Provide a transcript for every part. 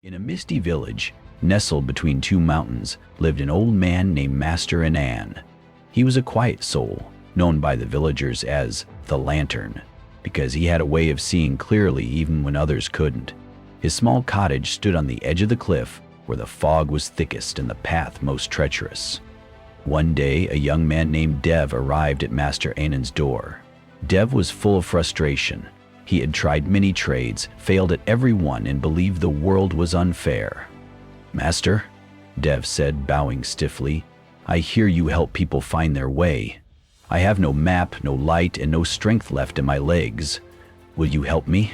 In a misty village, nestled between two mountains, lived an old man named Master Anan. He was a quiet soul, known by the villagers as the Lantern, because he had a way of seeing clearly even when others couldn't. His small cottage stood on the edge of the cliff, where the fog was thickest and the path most treacherous. One day, a young man named Dev arrived at Master Anan's door. Dev was full of frustration. He had tried many trades, failed at every one, and believed the world was unfair. "Master," Dev said, bowing stiffly, "I hear you help people find their way. I have no map, no light, and no strength left in my legs. Will you help me?"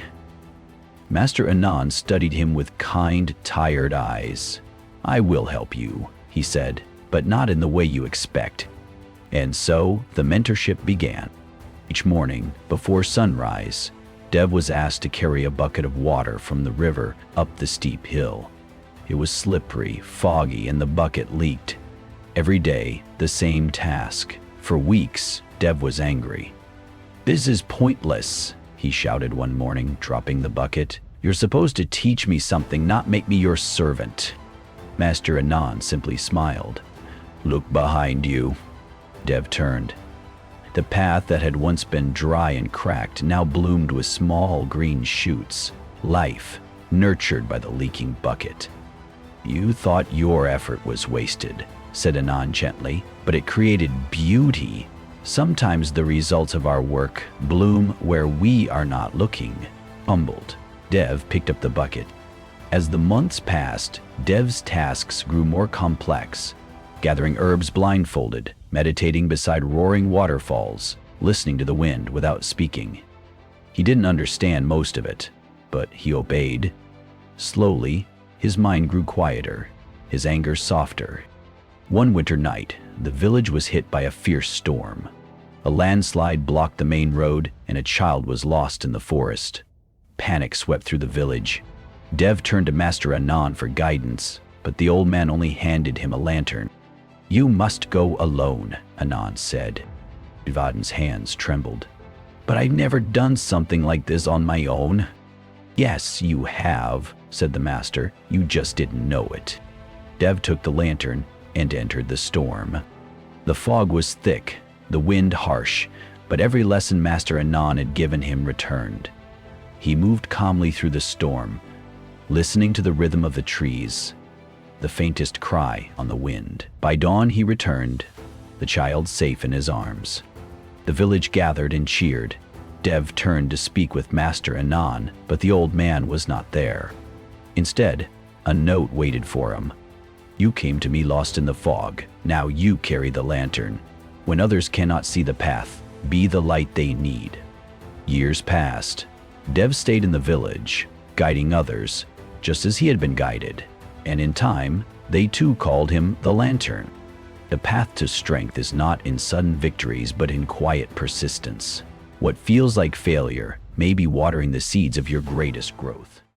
Master Anan studied him with kind, tired eyes. "I will help you," he said, "but not in the way you expect." And so the mentorship began. Each morning, before sunrise, Dev was asked to carry a bucket of water from the river up the steep hill. It was slippery, foggy, and the bucket leaked. Every day, the same task. For weeks, Dev was angry. "This is pointless," he shouted one morning, dropping the bucket. "You're supposed to teach me something, not make me your servant." Master Anan simply smiled. "Look behind you." Dev turned. The path that had once been dry and cracked now bloomed with small green shoots, life nurtured by the leaking bucket. "You thought your effort was wasted," said Anan gently, "but it created beauty. Sometimes the results of our work bloom where we are not looking." Humbled, Dev picked up the bucket. As the months passed, Dev's tasks grew more complex, gathering herbs blindfolded, meditating beside roaring waterfalls, listening to the wind without speaking. He didn't understand most of it, but he obeyed. Slowly, his mind grew quieter, his anger softer. One winter night, the village was hit by a fierce storm. A landslide blocked the main road, and a child was lost in the forest. Panic swept through the village. Dev turned to Master Anan for guidance, but the old man only handed him a lantern. "You must go alone," Anan said. Dev's hands trembled. "But I've never done something like this on my own." "Yes, you have," said the master. "You just didn't know it." Dev took the lantern and entered the storm. The fog was thick, the wind harsh, but every lesson Master Anan had given him returned. He moved calmly through the storm, listening to the rhythm of the trees, the faintest cry on the wind. By dawn he returned, the child safe in his arms. The village gathered and cheered. Dev turned to speak with Master Anan, but the old man was not there. Instead, a note waited for him. "You came to me lost in the fog. Now you carry the lantern. When others cannot see the path, be the light they need." Years passed. Dev stayed in the village, guiding others, just as he had been guided. And in time, they too called him the Lantern. The path to strength is not in sudden victories, but in quiet persistence. What feels like failure may be watering the seeds of your greatest growth.